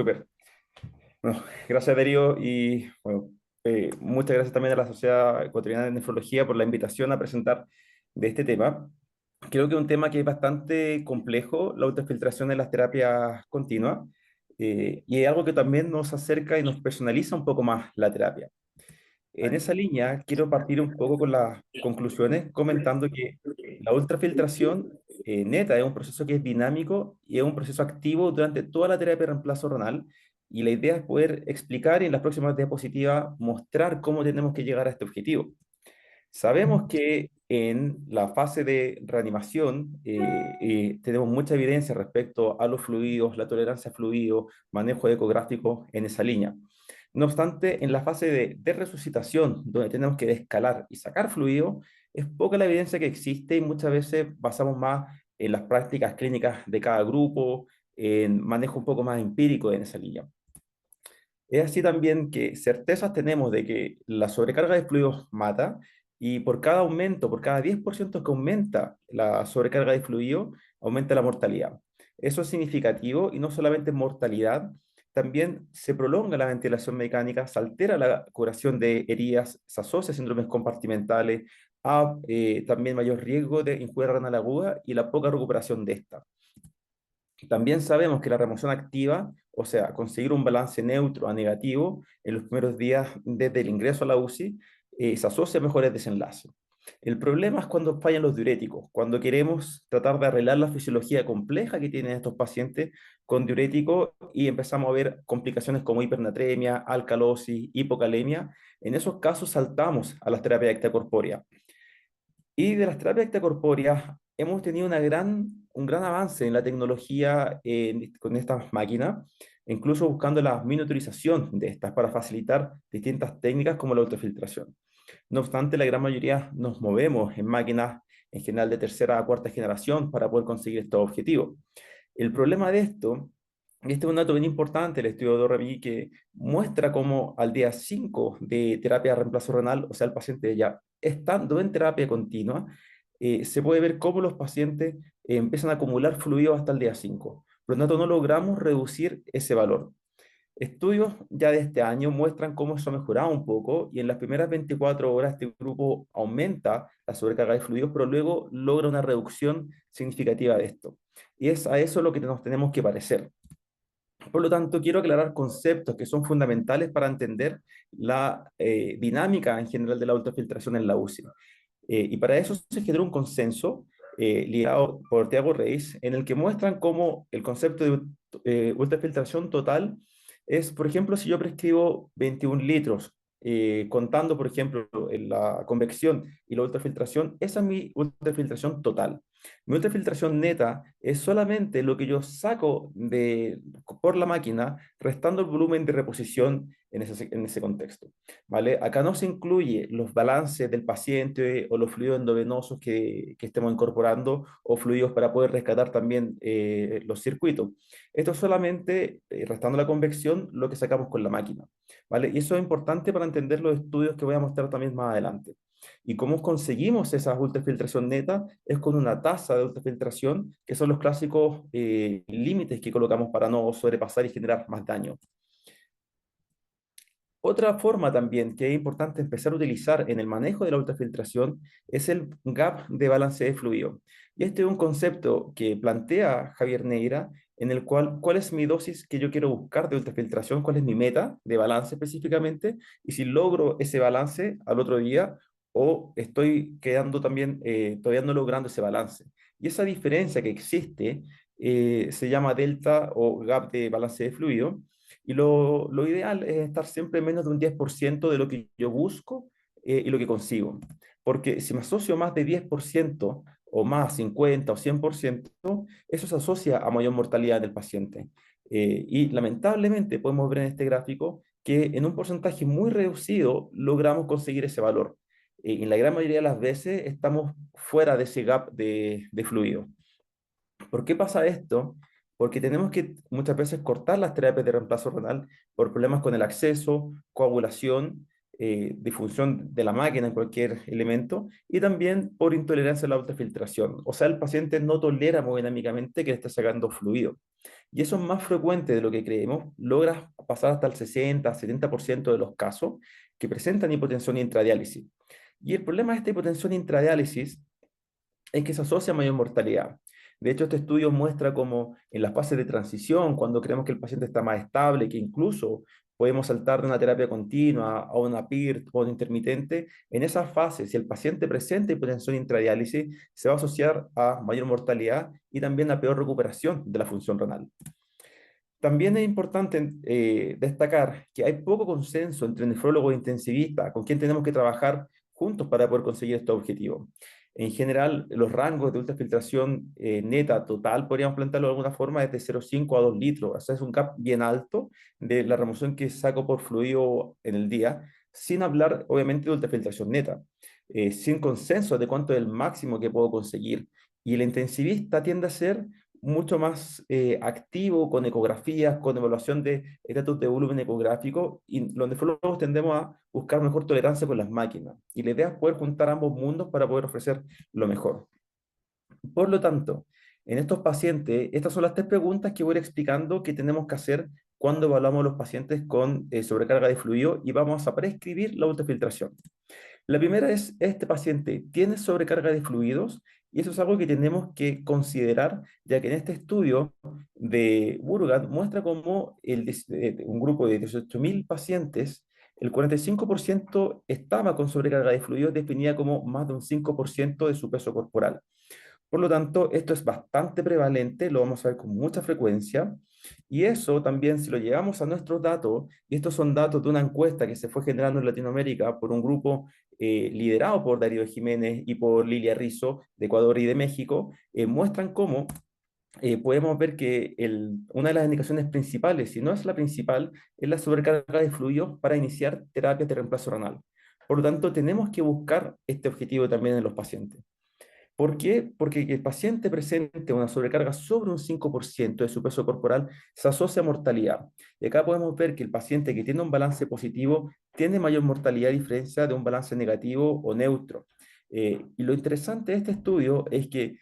Súper. Bueno, gracias Darío y bueno, muchas gracias también a la Sociedad Ecuatoriana de Nefrología por la invitación a presentar de este tema. Creo que es un tema que es bastante complejo, la ultrafiltración en las terapias continuas, y es algo que también nos acerca y nos personaliza un poco más la terapia. En esa línea, quiero partir un poco con las conclusiones, comentando que la ultrafiltración neta es un proceso que es dinámico y es un proceso activo durante toda la terapia de reemplazo renal. Y la idea es poder explicar y en las próximas diapositivas mostrar cómo tenemos que llegar a este objetivo. Sabemos que en la fase de reanimación tenemos mucha evidencia respecto a los fluidos, la tolerancia a fluidos, manejo ecográfico en esa línea. No obstante, en la fase de resucitación, donde tenemos que escalar y sacar fluido, es poca la evidencia que existe y muchas veces basamos más en las prácticas clínicas de cada grupo, en manejo un poco más empírico en esa línea. Es así también que certezas tenemos de que la sobrecarga de fluidos mata y por cada aumento, por cada 10% que aumenta la sobrecarga de fluido, aumenta la mortalidad. Eso es significativo y no solamente mortalidad, también se prolonga la ventilación mecánica, se altera la curación de heridas, se asocia a síndromes compartimentales, a también mayor riesgo de injuria renal aguda y la poca recuperación de esta. También sabemos que la remoción activa, o sea, conseguir un balance neutro a negativo en los primeros días desde el ingreso a la UCI, se asocia a mejores desenlaces. El problema es cuando fallan los diuréticos, cuando queremos tratar de arreglar la fisiología compleja que tienen estos pacientes con diuréticos y empezamos a ver complicaciones como hipernatremia, alcalosis, hipocalemia. En esos casos saltamos a las terapias extracorpóreas. Y de las terapias extracorpóreas hemos tenido un gran avance en la tecnología con estas máquinas, incluso buscando la miniaturización de estas para facilitar distintas técnicas como la ultrafiltración. No obstante, la gran mayoría nos movemos en máquinas en general de tercera a cuarta generación para poder conseguir estos objetivos. El problema de esto, y este es un dato bien importante, el estudio de Dorremi, que muestra cómo al día 5 de terapia de reemplazo renal, o sea, el paciente ya estando en terapia continua, se puede ver cómo los pacientes empiezan a acumular fluido hasta el día 5. Por lo tanto, no logramos reducir ese valor. Estudios ya de este año muestran cómo eso ha mejorado un poco y en las primeras 24 horas este grupo aumenta la sobrecarga de fluidos, pero luego logra una reducción significativa de esto. Y es a eso lo que nos tenemos que parecer. Por lo tanto, quiero aclarar conceptos que son fundamentales para entender la dinámica en general de la ultrafiltración en la UCI. Y para eso se generó un consenso liderado por Tiago Reis, en el que muestran cómo el concepto de ultrafiltración total es, por ejemplo, si yo prescribo 21 litros, contando, por ejemplo, en la convección y la ultrafiltración, esa es mi ultrafiltración total. Mi ultrafiltración neta es solamente lo que yo saco por la máquina, restando el volumen de reposición en ese contexto. ¿Vale? Acá no se incluye los balances del paciente o los fluidos endovenosos que estemos incorporando o fluidos para poder rescatar también los circuitos. Esto es solamente, restando la convección, lo que sacamos con la máquina. ¿Vale? Y eso es importante para entender los estudios que voy a mostrar también más adelante. ¿Y cómo conseguimos esa ultrafiltración neta? Es con una tasa de ultrafiltración, que son los clásicos límites que colocamos para no sobrepasar y generar más daño. Otra forma también que es importante empezar a utilizar en el manejo de la ultrafiltración es el gap de balance de fluido. Y este es un concepto que plantea Javier Neira, en el cual, ¿cuál es mi dosis que yo quiero buscar de ultrafiltración? ¿Cuál es mi meta de balance específicamente? Y si logro ese balance al otro día o estoy quedando también, todavía no logrando ese balance. Y esa diferencia que existe se llama delta o gap de balance de fluido y lo ideal es estar siempre menos de un 10% de lo que yo busco y lo que consigo. Porque si me asocio más de 10% o más, 50 o 100%, eso se asocia a mayor mortalidad del paciente. Y lamentablemente podemos ver en este gráfico que en un porcentaje muy reducido logramos conseguir ese valor. En la gran mayoría de las veces estamos fuera de ese gap de fluido. ¿Por qué pasa esto? Porque tenemos que muchas veces cortar las terapias de reemplazo renal por problemas con el acceso, coagulación, disfunción de la máquina en cualquier elemento y también por intolerancia a la ultrafiltración. O sea, el paciente no tolera hemodinámicamente que le esté sacando fluido. y eso es más frecuente de lo que creemos, logras pasar hasta el 60-70% de los casos que presentan hipotensión intradiálisis. Y el problema de esta hipotensión intradiálisis es que se asocia a mayor mortalidad. De hecho, este estudio muestra cómo en las fases de transición, cuando creemos que el paciente está más estable, que incluso podemos saltar de una terapia continua a una PIRT o una intermitente, en esas fases, si el paciente presenta hipotensión intradiálisis, se va a asociar a mayor mortalidad y también a peor recuperación de la función renal. También es importante destacar que hay poco consenso entre nefrólogos e intensivistas con quien tenemos que trabajar juntos para poder conseguir estos objetivos. En general, los rangos de ultrafiltración neta total, podríamos plantearlo de alguna forma, es de 0,5 a 2 litros. O sea, es un gap bien alto de la remoción que saco por fluido en el día, sin hablar, obviamente, de ultrafiltración neta, sin consenso de cuánto es el máximo que puedo conseguir. Y el intensivista tiende a ser mucho más activo con ecografías, con evaluación de estatus de volumen ecográfico, y los nefrólogos tendemos a buscar mejor tolerancia con las máquinas. Y la idea es poder juntar ambos mundos para poder ofrecer lo mejor. Por lo tanto, en estos pacientes, estas son las tres preguntas que voy a ir explicando que tenemos que hacer cuando evaluamos a los pacientes con sobrecarga de fluido y vamos a prescribir la ultrafiltración. La primera es, este paciente tiene sobrecarga de fluidos y eso es algo que tenemos que considerar, ya que en este estudio de Burgat muestra cómo un grupo de 18.000 pacientes, el 45% estaba con sobrecarga de fluidos definida como más de un 5% de su peso corporal. Por lo tanto, esto es bastante prevalente, lo vamos a ver con mucha frecuencia, y eso también si lo llevamos a nuestros datos, y estos son datos de una encuesta que se fue generando en Latinoamérica por un grupo liderado por Darío Jiménez y por Lilia Rizzo de Ecuador y de México, muestran cómo podemos ver que una de las indicaciones principales, si no es la principal, es la sobrecarga de fluidos para iniciar terapias de reemplazo renal. Por lo tanto, tenemos que buscar este objetivo también en los pacientes. ¿Por qué? Porque que el paciente presente una sobrecarga sobre un 5% de su peso corporal se asocia a mortalidad. Y acá podemos ver que el paciente que tiene un balance positivo tiene mayor mortalidad a diferencia de un balance negativo o neutro. Y lo interesante de este estudio es que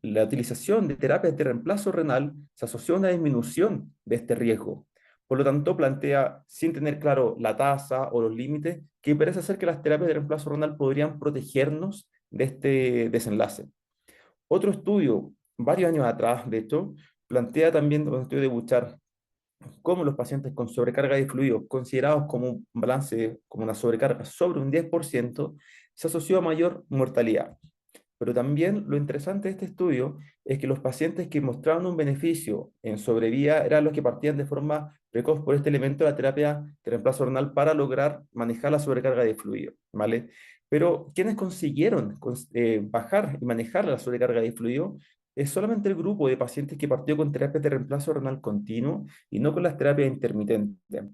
la utilización de terapias de reemplazo renal se asoció a una disminución de este riesgo. Por lo tanto, plantea, sin tener claro la tasa o los límites, que parece ser que las terapias de reemplazo renal podrían protegernos de este desenlace. Otro estudio, varios años atrás, de hecho, plantea también un estudio de Buchar cómo los pacientes con sobrecarga de fluidos, considerados como un balance, como una sobrecarga sobre un 10%, se asoció a mayor mortalidad. Pero también lo interesante de este estudio es que los pacientes que mostraban un beneficio en sobrevía eran los que partían de forma precoz por este elemento de la terapia de reemplazo renal para lograr manejar la sobrecarga de fluido, ¿vale? Pero quienes consiguieron bajar y manejar la sobrecarga de fluido es solamente el grupo de pacientes que partió con terapias de reemplazo renal continuo y no con las terapias intermitentes.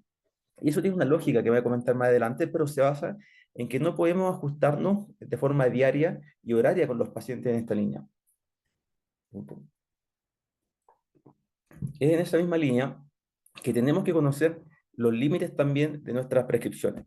Y eso tiene una lógica que voy a comentar más adelante, pero se basa en que no podemos ajustarnos de forma diaria y horaria con los pacientes en esta línea. Es en esa misma línea que tenemos que conocer los límites también de nuestras prescripciones.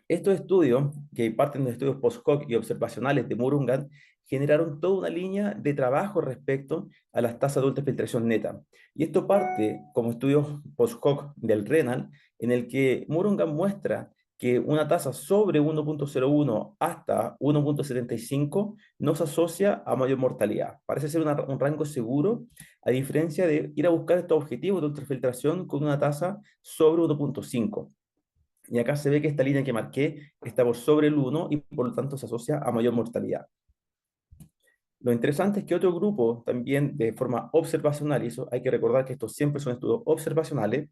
Estos estudios, que parten de estudios post-hoc y observacionales de Murungan, generaron toda una línea de trabajo respecto a las tasas de ultrafiltración neta. Y esto parte como estudios post-hoc del renal, en el que Murungan muestra que una tasa sobre 1,01 hasta 1,75 no se asocia a mayor mortalidad. Parece ser un rango seguro, a diferencia de ir a buscar estos objetivos de ultrafiltración con una tasa sobre 1,5. Y acá se ve que esta línea que marqué está por sobre el 1 y por lo tanto se asocia a mayor mortalidad. Lo interesante es que otro grupo también de forma observacional, y eso hay que recordar que estos siempre son estudios observacionales,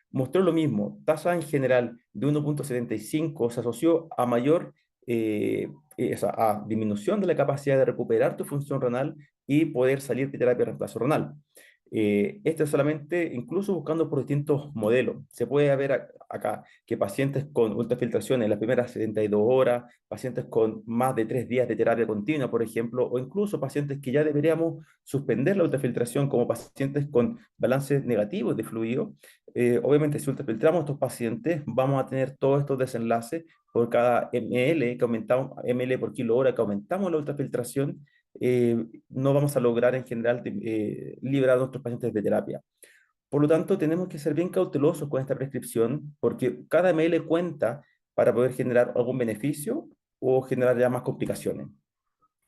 mostró lo mismo. Tasa en general de 1,75 se asoció a mayor, a disminución de la capacidad de recuperar tu función renal y poder salir de terapia de reemplazo renal. Esto es solamente, incluso buscando por distintos modelos. Se puede ver acá que pacientes con ultrafiltración en las primeras 72 horas, pacientes con más de 3 días de terapia continua, por ejemplo, o incluso pacientes que ya deberíamos suspender la ultrafiltración como pacientes con balances negativos de fluido. Obviamente, si ultrafiltramos a estos pacientes, vamos a tener todos estos desenlaces por cada ml que aumentamos, ml por kilo hora que aumentamos la ultrafiltración, no vamos a lograr en general liberar a nuestros pacientes de terapia. Por lo tanto, tenemos que ser bien cautelosos con esta prescripción porque cada ml cuenta para poder generar algún beneficio o generar ya más complicaciones.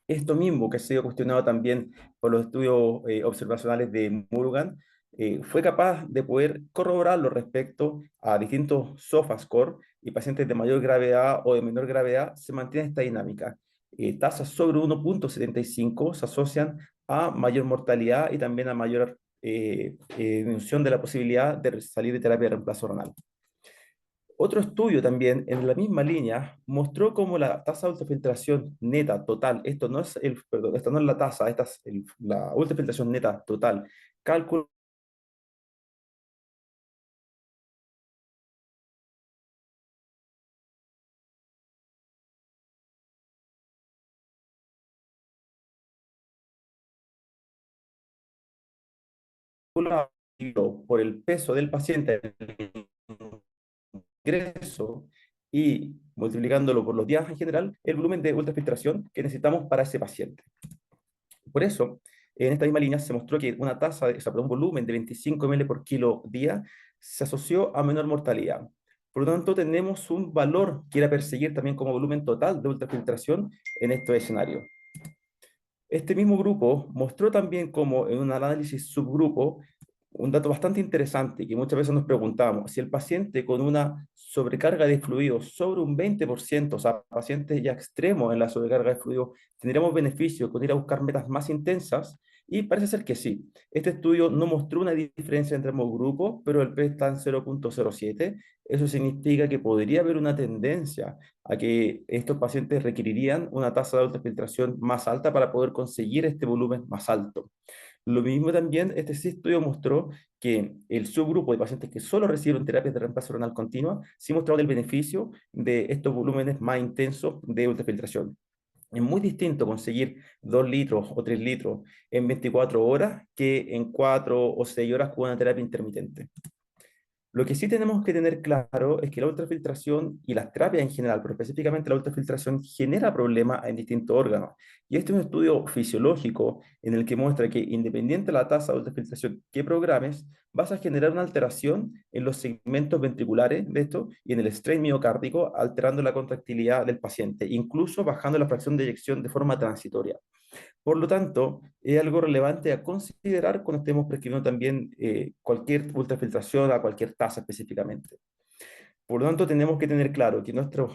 Esto mismo, que ha sido cuestionado también por los estudios observacionales de Murugan, fue capaz de poder corroborarlo respecto a distintos SOFA score y pacientes de mayor gravedad o de menor gravedad se mantiene esta dinámica. Tasas sobre 1,75 se asocian a mayor mortalidad y también a mayor disminución de la posibilidad de salir de terapia de reemplazo renal. Otro estudio también en la misma línea mostró cómo la tasa de ultrafiltración neta total, esto no es perdón, esta no es la tasa, esta es la ultrafiltración neta total, calculada por el peso del paciente ingreso y multiplicándolo por los días en general, el volumen de ultrafiltración que necesitamos para ese paciente. Por eso, en esta misma línea se mostró que una tasa, o sea, perdón, un volumen de 25 ml por kilo día se asoció a menor mortalidad. Por lo tanto, tenemos un valor que era perseguir también como volumen total de ultrafiltración en estos escenarios. Este mismo grupo mostró también como en un análisis subgrupo un dato bastante interesante que muchas veces nos preguntamos, si el paciente con una sobrecarga de fluidos sobre un 20%, o sea, pacientes ya extremos en la sobrecarga de fluidos, tendríamos beneficio con ir a buscar metas más intensas, y parece ser que sí. Este estudio no mostró una diferencia entre ambos grupos, pero el P está en 0,07. Eso significa que podría haber una tendencia a que estos pacientes requerirían una tasa de ultrafiltración más alta para poder conseguir este volumen más alto. Lo mismo también, este sí estudio mostró que el subgrupo de pacientes que solo recibieron terapias de reemplazo renal continua sí mostraba el beneficio de estos volúmenes más intensos de ultrafiltración. Es muy distinto conseguir 2 litros o 3 litros en 24 horas que en 4 o 6 horas con una terapia intermitente. Lo que sí tenemos que tener claro es que la ultrafiltración y las terapias en general, pero específicamente la ultrafiltración, genera problemas en distintos órganos. Y este es un estudio fisiológico en el que muestra que independiente de la tasa de ultrafiltración que programes, vas a generar una alteración en los segmentos ventriculares de esto y en el strain miocárdico, alterando la contractilidad del paciente, incluso bajando la fracción de eyección de forma transitoria. Por lo tanto, es algo relevante a considerar cuando estemos prescribiendo también cualquier ultrafiltración a cualquier tasa específicamente. Por lo tanto, tenemos que tener claro que nuestras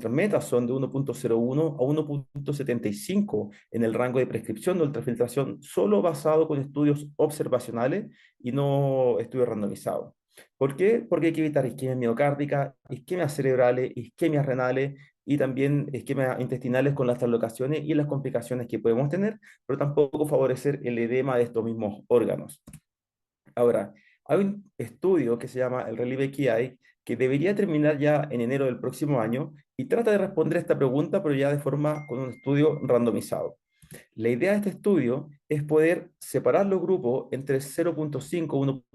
metas son de 1,01 a 1,75 en el rango de prescripción de ultrafiltración, solo basado con estudios observacionales y no estudios randomizados. ¿Por qué? Porque hay que evitar isquemias miocárdicas, isquemias cerebrales, isquemias renales y también isquemias intestinales con las translocaciones y las complicaciones que podemos tener, pero tampoco favorecer el edema de estos mismos órganos. Ahora, hay un estudio que se llama el Relieve QI que debería terminar ya en enero del próximo año y trata de responder esta pregunta, pero ya de forma con un estudio randomizado. La idea de este estudio es poder separar los grupos entre 0,5 y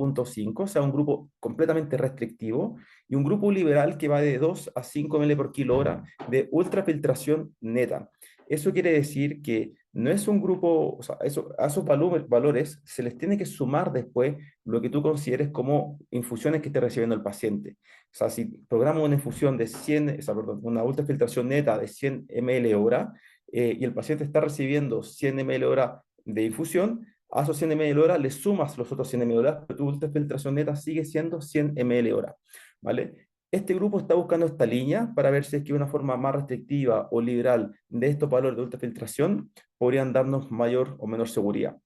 1,5, o sea, un grupo completamente restrictivo, y un grupo liberal que va de 2 a 5 ml por kilo hora de ultrafiltración neta. Eso quiere decir que no es un grupo, o sea, a esos valores se les tiene que sumar después lo que tú consideres como infusiones que esté recibiendo el paciente. O sea, si programa una infusión de 100, o sea, perdón, una ultrafiltración neta de 100 ml hora, y el paciente está recibiendo 100 ml hora de infusión, a esos 100 ml hora le sumas los otros 100 ml hora, pero tu ultrafiltración neta sigue siendo 100 ml hora, ¿vale? Este grupo está buscando esta línea para ver si es que una forma más restrictiva o liberal de estos valores de ultrafiltración podrían darnos mayor o menor seguridad.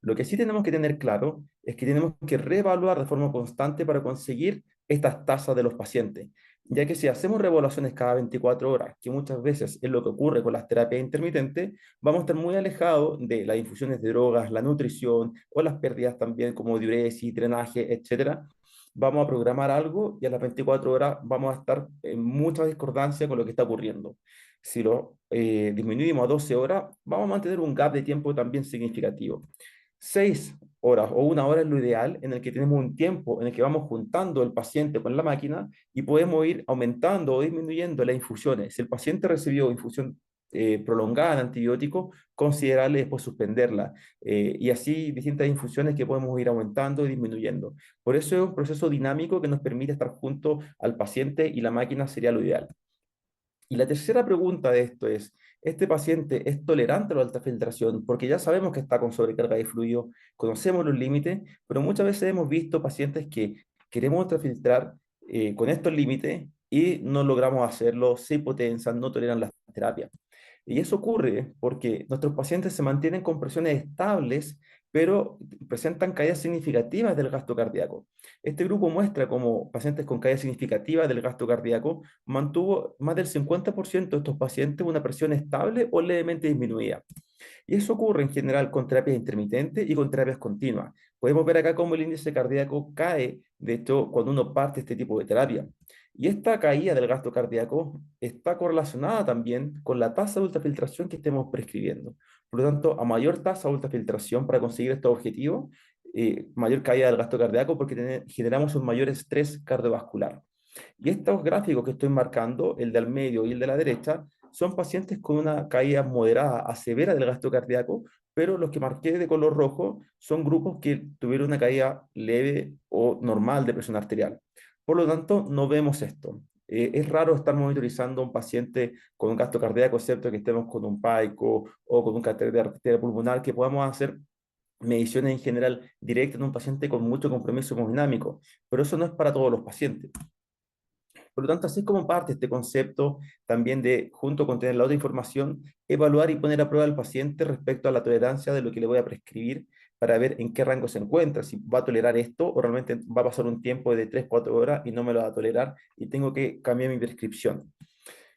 Lo que sí tenemos que tener claro es que tenemos que reevaluar de forma constante para conseguir estas tasas de los pacientes, ya que si hacemos reevaluaciones cada 24 horas, que muchas veces es lo que ocurre con las terapias intermitentes, vamos a estar muy alejados de las infusiones de drogas, la nutrición o las pérdidas también como diuresis, drenaje, etcétera. Vamos a programar algo y a las 24 horas vamos a estar en mucha discordancia con lo que está ocurriendo. Si lo disminuimos a 12 horas, vamos a mantener un gap de tiempo también significativo. 6 horas o 1 hora es lo ideal en el que tenemos un tiempo en el que vamos juntando el paciente con la máquina y podemos ir aumentando o disminuyendo las infusiones. Si el paciente recibió infusión prolongada en antibióticos, considerable después suspenderla. Y así distintas infusiones que podemos ir aumentando y disminuyendo. Por eso es un proceso dinámico que nos permite estar junto al paciente y la máquina sería lo ideal. Y la tercera pregunta de esto es, ¿este paciente es tolerante a la alta filtración? Porque ya sabemos que está con sobrecarga de fluido, conocemos los límites, pero muchas veces hemos visto pacientes que queremos ultrafiltrar con estos límites y no logramos hacerlo, se hipotensan, no toleran las terapias. Y eso ocurre porque nuestros pacientes se mantienen con presiones estables, pero presentan caídas significativas del gasto cardíaco. Este grupo muestra cómo pacientes con caídas significativas del gasto cardíaco mantuvo más del 50% de estos pacientes una presión estable o levemente disminuida. Y eso ocurre en general con terapias intermitentes y con terapias continuas. Podemos ver acá cómo el índice cardíaco cae, de hecho, cuando uno parte este tipo de terapia. Y esta caída del gasto cardíaco está correlacionada también con la tasa de ultrafiltración que estemos prescribiendo. Por lo tanto, a mayor tasa de ultrafiltración para conseguir estos objetivos, mayor caída del gasto cardíaco porque generamos un mayor estrés cardiovascular. Y estos gráficos que estoy marcando, el del medio y el de la derecha, son pacientes con una caída moderada a severa del gasto cardíaco, pero los que marqué de color rojo son grupos que tuvieron una caída leve o normal de presión arterial. Por lo tanto, no vemos esto. Es raro estar monitorizando a un paciente con un gasto cardíaco, excepto que estemos con un PAICO o con un catéter de arteria pulmonar, que podamos hacer mediciones en general directas en un paciente con mucho compromiso hemodinámico, pero eso no es para todos los pacientes. Por lo tanto, así es como parte este concepto también de, junto con tener la otra información, evaluar y poner a prueba al paciente respecto a la tolerancia de lo que le voy a prescribir para ver en qué rango se encuentra, si va a tolerar esto o realmente va a pasar un tiempo de 3 4 horas y no me lo va a tolerar y tengo que cambiar mi prescripción.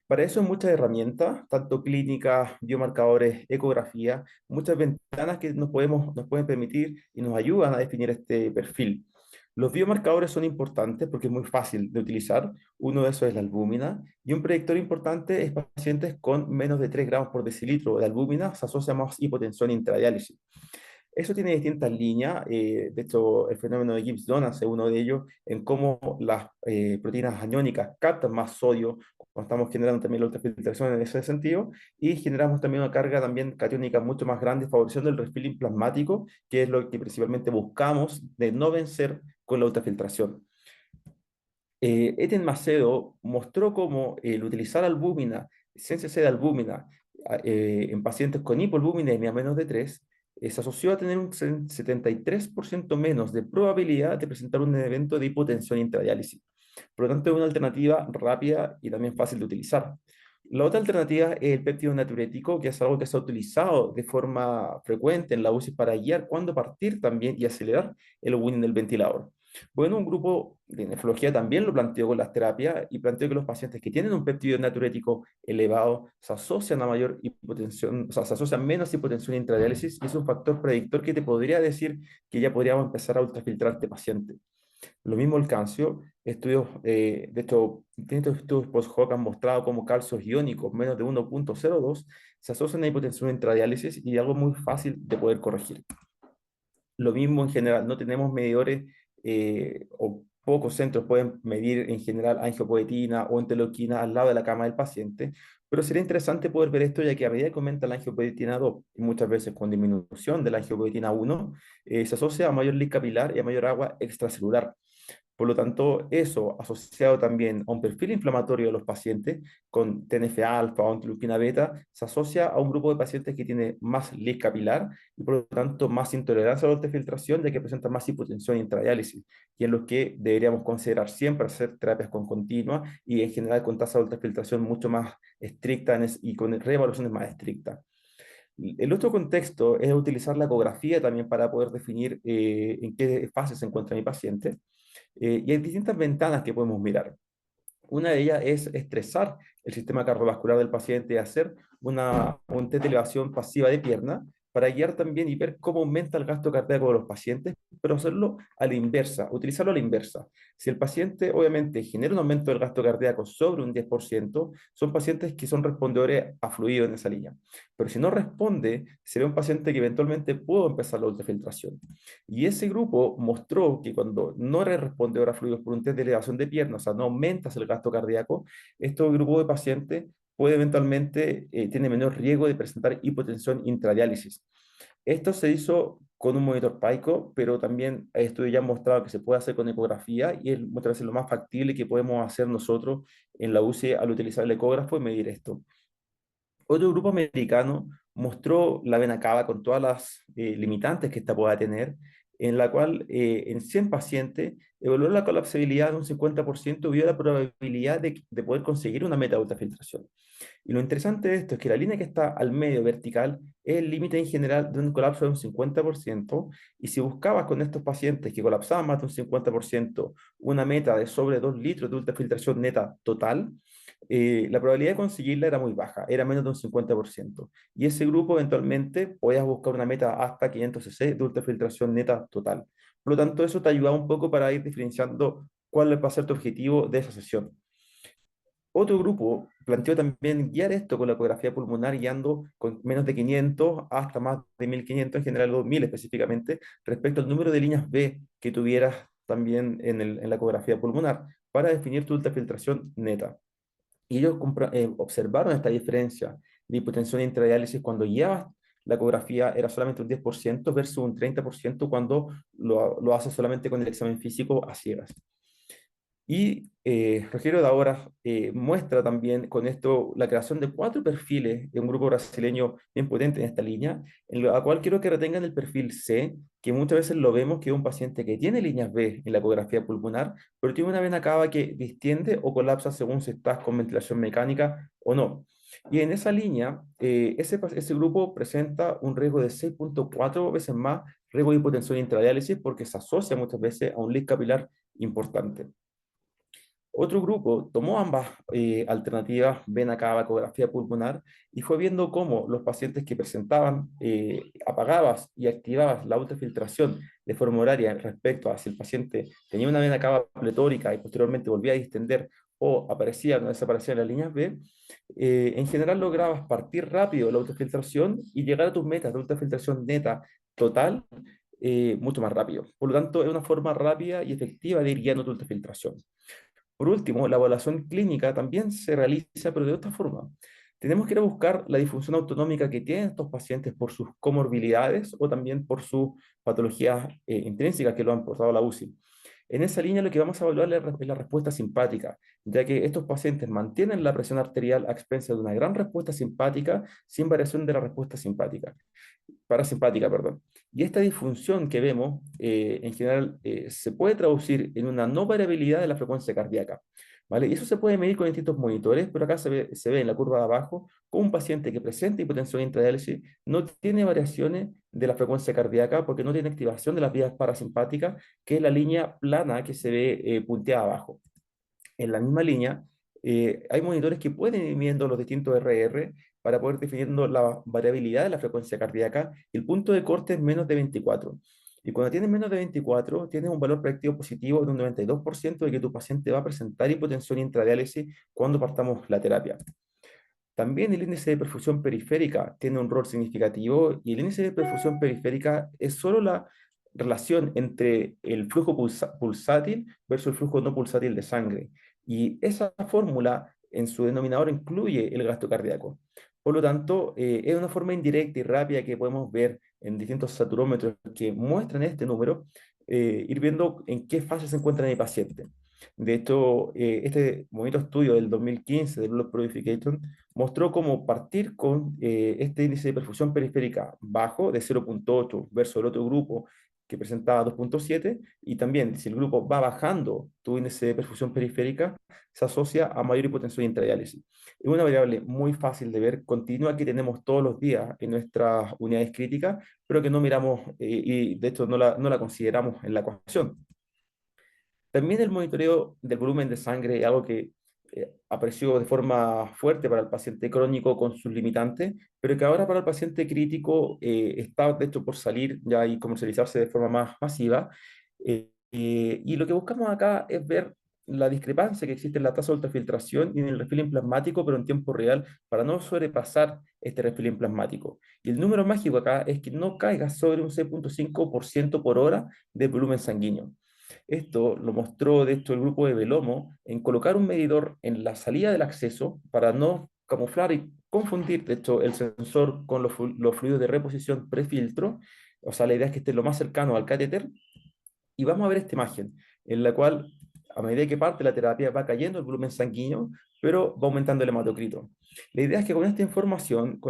Para eso hay muchas herramientas, tanto clínicas, biomarcadores, ecografía, muchas ventanas que nos pueden permitir y nos ayudan a definir este perfil. Los biomarcadores son importantes porque es muy fácil de utilizar. Uno de esos es la albúmina y un predictor importante es pacientes con menos de 3 gramos por decilitro de albúmina, se asocia más hipotensión intradiálisis. Eso tiene distintas líneas. De hecho, el fenómeno de Gibbs-Dunnam es uno de ellos, en cómo las proteínas aniónicas captan más sodio cuando estamos generando también la ultrafiltración en ese sentido, y generamos también una carga también catiónica mucho más grande, favoreciendo el refilling plasmático, que es lo que principalmente buscamos de no vencer con la ultrafiltración. Etienne Macedo mostró cómo el utilizar albúmina, ciencia C de albúmina, en pacientes con hipoalbuminemia menos de 3 se asoció a tener un 73% menos de probabilidad de presentar un evento de hipotensión intradiálisis. Por lo tanto, es una alternativa rápida y también fácil de utilizar. La otra alternativa es el péptido natriurético, que es algo que se ha utilizado de forma frecuente en la UCI para guiar cuándo partir también y acelerar el winning del ventilador. Bueno, un grupo de nefrología también lo planteó con las terapias y planteó que los pacientes que tienen un péptido natriurético elevado se asocian a mayor hipotensión, o sea, se asocian menos hipotensión intradiálisis y es un factor predictor que te podría decir que ya podríamos empezar a ultrafiltrar a este paciente. Lo mismo el calcio, estudios, de hecho, distintos estudios post-hoc han mostrado cómo calcios iónicos menos de 1,02 se asocian a hipotensión intradiálisis y algo muy fácil de poder corregir. Lo mismo en general, no tenemos medidores o pocos centros pueden medir en general angiopoetina o enteroquina al lado de la cama del paciente, pero sería interesante poder ver esto ya que a medida que aumenta la angiopoetina 2 y muchas veces con disminución de la angiopoetina 1, se asocia a mayor leak capilar y a mayor agua extracelular. Por lo tanto, eso asociado también a un perfil inflamatorio de los pacientes con TNF-alfa o interleuquina beta, se asocia a un grupo de pacientes que tiene más leak capilar y por lo tanto más intolerancia a la ultrafiltración, ya que presentan más hipotensión y intradiálisis, y en los que deberíamos considerar siempre hacer terapias con continua y en general con tasa de ultrafiltración mucho más estricta y con reevaluaciones más estrictas. El otro contexto es utilizar la ecografía también para poder definir en qué fase se encuentra mi paciente. Y hay distintas ventanas que podemos mirar. Una de ellas es estresar el sistema cardiovascular del paciente y hacer un test de elevación pasiva de pierna para guiar también y ver cómo aumenta el gasto cardíaco de los pacientes, pero hacerlo a la inversa, utilizarlo a la inversa. Si el paciente obviamente genera un aumento del gasto cardíaco sobre un 10%, son pacientes que son respondedores a fluido en esa línea. Pero si no responde, sería un paciente que eventualmente pudo empezar la ultrafiltración. Y ese grupo mostró que cuando no eres respondedor a fluidos por un test de elevación de piernas, o sea, no aumentas el gasto cardíaco, este grupo de pacientes puede eventualmente, tiene menor riesgo de presentar hipotensión intradiálisis. Esto se hizo con un monitor PICO, pero también hay estudios ya han mostrado que se puede hacer con ecografía y es muchas veces lo más factible que podemos hacer nosotros en la UCI al utilizar el ecógrafo y medir esto. Otro grupo americano mostró la vena cava con todas las limitantes que ésta pueda tener, en la cual en 100 pacientes evaluó la colapsabilidad de un 50%, vio la probabilidad de poder conseguir una meta de ultrafiltración. Y lo interesante de esto es que la línea que está al medio vertical es el límite en general de un colapso de un 50%, y si buscabas con estos pacientes que colapsaban más de un 50% una meta de sobre 2 litros de ultrafiltración neta total, la probabilidad de conseguirla era muy baja, era menos de un 50%. Y ese grupo eventualmente podías buscar una meta hasta 500 cc de ultrafiltración neta total. Por lo tanto, eso te ayuda un poco para ir diferenciando cuál va a ser tu objetivo de esa sesión. Otro grupo planteó también guiar esto con la ecografía pulmonar, guiando con menos de 500 hasta más de 1500, en general 2000 específicamente, respecto al número de líneas B que tuvieras también en la ecografía pulmonar, para definir tu ultrafiltración neta. Y ellos observaron esta diferencia de hipotensión intradiálisis cuando guiabas la ecografía era solamente un 10% versus un 30% cuando lo haces solamente con el examen físico a ciegas. Y Rogerio de ahora muestra también con esto la creación de 4 perfiles de un grupo brasileño bien potente en esta línea, en la cual quiero que retengan el perfil C, que muchas veces lo vemos que es un paciente que tiene líneas B en la ecografía pulmonar, pero tiene una vena cava que distiende o colapsa según si estás con ventilación mecánica o no. Y en esa línea, ese grupo presenta un riesgo de 6,4 veces más riesgo de hipotensión intradiálisis porque se asocia muchas veces a un leak capilar importante. Otro grupo tomó ambas alternativas, vena cava, ecografía pulmonar, y fue viendo cómo los pacientes que presentaban, apagabas y activabas la ultrafiltración de forma horaria respecto a si el paciente tenía una vena cava pletórica y posteriormente volvía a distender o aparecía o no desaparecía en las líneas B, en general lograbas partir rápido la ultrafiltración y llegar a tus metas de ultrafiltración neta total mucho más rápido. Por lo tanto, es una forma rápida y efectiva de ir guiando tu ultrafiltración. Por último, la evaluación clínica también se realiza, pero de otra forma. Tenemos que ir a buscar la disfunción autonómica que tienen estos pacientes por sus comorbilidades o también por sus patologías intrínsecas que lo han portado a la UCI. En esa línea lo que vamos a evaluar es la respuesta simpática, ya que estos pacientes mantienen la presión arterial a expensas de una gran respuesta simpática sin variación de la respuesta simpática parasimpática, perdón. Y esta disfunción que vemos, en general, se puede traducir en una no variabilidad de la frecuencia cardíaca, ¿vale? Y eso se puede medir con distintos monitores, pero acá se ve en la curva de abajo con un paciente que presenta hipotensión intradiálisis, no tiene variaciones de la frecuencia cardíaca porque no tiene activación de las vías parasimpáticas, que es la línea plana que se ve punteada abajo. En la misma línea, hay monitores que pueden ir midiendo los distintos RR para poder definiendo la variabilidad de la frecuencia cardíaca, y el punto de corte es menos de 24. Y cuando tienes menos de 24, tienes un valor predictivo positivo de un 92% de que tu paciente va a presentar hipotensión intradiálisis cuando partamos la terapia. También el índice de perfusión periférica tiene un rol significativo, y el índice de perfusión periférica es solo la relación entre el flujo pulsátil versus el flujo no pulsátil de sangre. Y esa fórmula en su denominador incluye el gasto cardíaco. Por lo tanto, es una forma indirecta y rápida que podemos ver en distintos saturómetros que muestran este número, ir viendo en qué fase se encuentra el paciente. De hecho, este bonito estudio del 2015 de Blood Purification mostró cómo partir con este índice de perfusión periférica bajo de 0,8 versus el otro grupo que presentaba 2,7, y también si el grupo va bajando tu índice de perfusión periférica, se asocia a mayor hipotensión intradiálisis. Es una variable muy fácil de ver, continua, que tenemos todos los días en nuestras unidades críticas, pero que no miramos y de hecho no la consideramos en la ecuación. También el monitoreo del volumen de sangre es algo que apareció de forma fuerte para el paciente crónico con sus limitantes, pero que ahora para el paciente crítico está de hecho por salir ya y comercializarse de forma más masiva. Y lo que buscamos acá es ver la discrepancia que existe en la tasa de ultrafiltración y en el refilling plasmático, pero en tiempo real, para no sobrepasar este refilling plasmático. Y el número mágico acá es que no caiga sobre un 6,5% por hora de volumen sanguíneo. Esto lo mostró, de hecho, el grupo de Velomo en colocar un medidor en la salida del acceso para no camuflar y confundir, de hecho, el sensor con los fluidos de reposición prefiltro. O sea, la idea es que esté lo más cercano al catéter y vamos a ver esta imagen, en la cual, a medida que parte la terapia, va cayendo el volumen sanguíneo, pero va aumentando el hematocrito. La idea es que con esta información,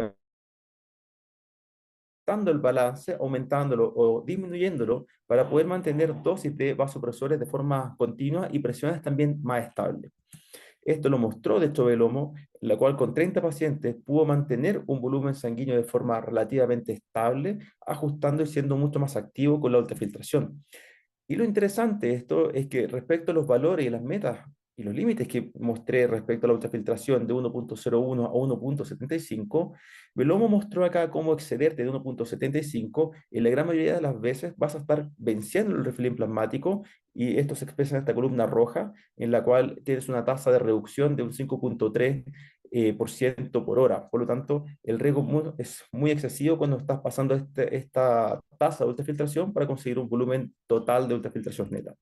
el balance, aumentándolo o disminuyéndolo, para poder mantener dosis de vasopresores de forma continua y presiones también más estables. Esto lo mostró de hecho Belomo, la cual con 30 pacientes pudo mantener un volumen sanguíneo de forma relativamente estable, ajustando y siendo mucho más activo con la ultrafiltración. Y lo interesante de esto es que respecto a los valores y las metas y los límites que mostré respecto a la ultrafiltración de 1.01 a 1.75, Belomo mostró acá cómo excederte de 1.75, en la gran mayoría de las veces vas a estar venciendo el refilín plasmático, y esto se expresa en esta columna roja, en la cual tienes una tasa de reducción de un 5.3 por ciento por hora. Por lo tanto, el riesgo es muy excesivo cuando estás pasando esta tasa de ultrafiltración para conseguir un volumen total de ultrafiltración neta.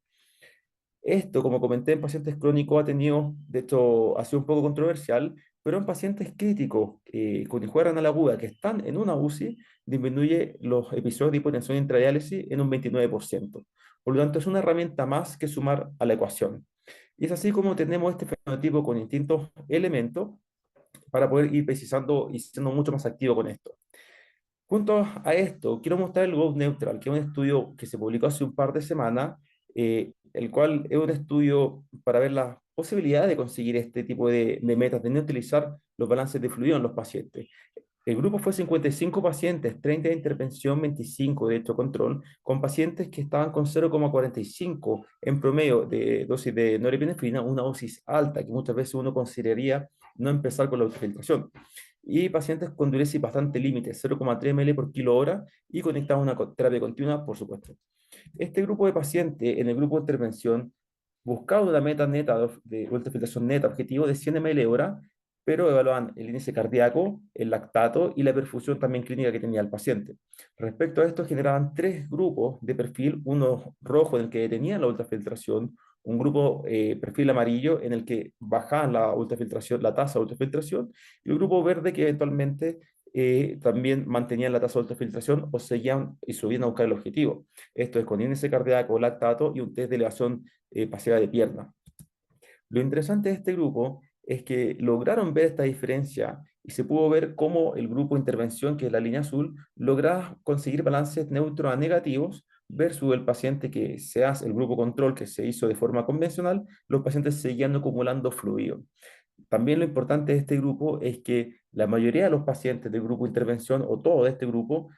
Esto, como comenté, en pacientes crónicos ha tenido, de hecho, ha sido un poco controversial, pero en pacientes críticos con hijuela renal aguda que están en una UCI, disminuye los episodios de hipotensión intradiálisis en un 29%. Por lo tanto, es una herramienta más que sumar a la ecuación. Y es así como tenemos este fenotipo con distintos elementos para poder ir precisando y siendo mucho más activo con esto. Junto a esto, quiero mostrar el Go Neutral, que es un estudio que se publicó hace un par de semanas, el cual es un estudio para ver la posibilidad de conseguir este tipo de metas, de no utilizar los balances de fluido en los pacientes. El grupo fue 55 pacientes, 30 de intervención, 25 de hecho control, con pacientes que estaban con 0,45 en promedio de dosis de norepinefrina, una dosis alta que muchas veces uno consideraría no empezar con la autofiltración. Y pacientes con diuresis bastante límite, 0,3 ml por kilo hora, y conectados a una terapia continua, por supuesto. Este grupo de pacientes, en el grupo de intervención, buscaba una meta neta de ultrafiltración neta objetivo de 100 ml hora, pero evaluaban el índice cardíaco, el lactato y la perfusión también clínica que tenía el paciente. Respecto a esto, generaban tres grupos de perfil: uno rojo en el que detenían la ultrafiltración, un grupo perfil amarillo en el que bajaban la ultrafiltración, la tasa de ultrafiltración, y un grupo verde que eventualmente también mantenían la tasa de ultrafiltración o seguían y subían a buscar el objetivo. Esto es con índice cardíaco, lactato y un test de elevación pasiva de pierna. Lo interesante de este grupo es que lograron ver esta diferencia y se pudo ver cómo el grupo de intervención, que es la línea azul, logra conseguir balances neutros a negativos versus el paciente que se hace, el grupo control que se hizo de forma convencional, los pacientes seguían acumulando fluido. También lo importante de este grupo es que la mayoría de los pacientes del grupo de intervención, o todo de este grupo,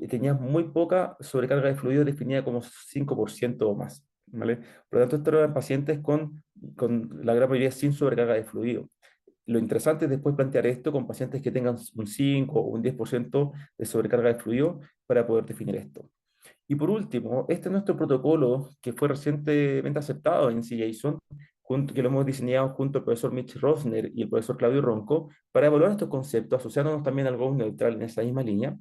tenían muy poca sobrecarga de fluido definida como 5% o más, ¿vale? Por lo tanto, estos eran pacientes con la gran mayoría sin sobrecarga de fluido. Lo interesante es después plantear esto con pacientes que tengan un 5 o un 10% de sobrecarga de fluido para poder definir esto. Y por último, este es nuestro protocolo que fue recientemente aceptado en CJSON, que lo hemos diseñado junto al profesor Mitch Rosner y el profesor Claudio Ronco, para evaluar estos conceptos, asociándonos también al GO neutral en esa misma línea.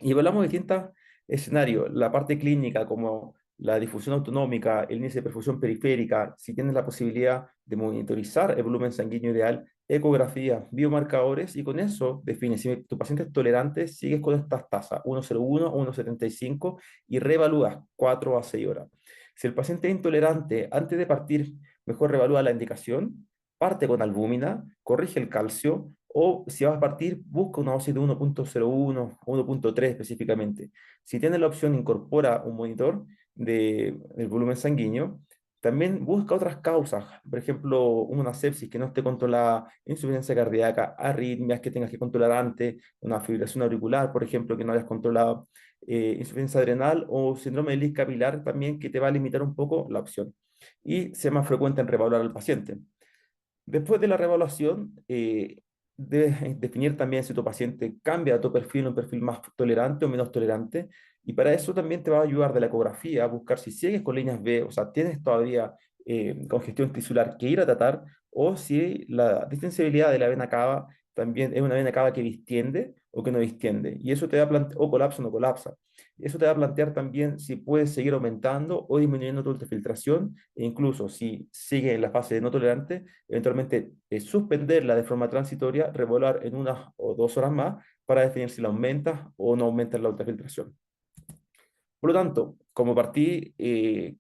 Y evaluamos distintos escenarios: la parte clínica, como la difusión autonómica, el índice de perfusión periférica, si tienes la posibilidad de monitorizar el volumen sanguíneo ideal, ecografía, biomarcadores, y con eso defines si tu paciente es tolerante, sigues con estas tasas, 1,01 o 1,75, y reevalúas 4 a 6 horas. Si el paciente es intolerante, antes de partir, mejor reevalúa la indicación, parte con albúmina, corrige el calcio, o si vas a partir, busca una dosis de 1.01 o 1.3 específicamente. Si tienes la opción, incorpora un monitor del volumen sanguíneo. También busca otras causas, por ejemplo, una sepsis que no esté controlada, insuficiencia cardíaca, arritmias que tengas que controlar antes, una fibrilación auricular, por ejemplo, que no hayas controlado, insuficiencia adrenal o síndrome de Lich capilar también, que te va a limitar un poco la opción. Y sea más frecuente en reevaluar al paciente. Después de la reevaluación, debes definir también si tu paciente cambia a tu perfil, un perfil más tolerante o menos tolerante. Y para eso también te va a ayudar de la ecografía a buscar si sigues con líneas B, o sea, tienes todavía congestión tisular que ir a tratar, o si la distensibilidad de la vena cava también es una vena cava que distiende o que no distiende. Y eso te va a plantear, o colapsa o no colapsa. Eso te va a plantear también si puedes seguir aumentando o disminuyendo tu ultrafiltración, e incluso si sigue en la fase de no tolerante, eventualmente suspenderla de forma transitoria, revolar en 1 o 2 horas más para definir si la aumentas o no aumentas la ultrafiltración. Por lo tanto, como partí,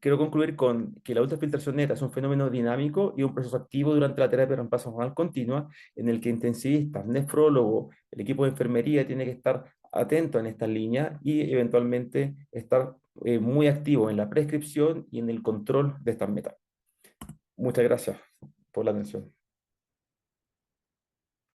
quiero concluir con que la ultrafiltración neta es un fenómeno dinámico y un proceso activo durante la terapia de reemplazo hormonal continua, en el que intensivistas, nefrólogos, el equipo de enfermería tiene que estar atento en estas líneas y eventualmente estar muy activo en la prescripción y en el control de estas metas. Muchas gracias por la atención.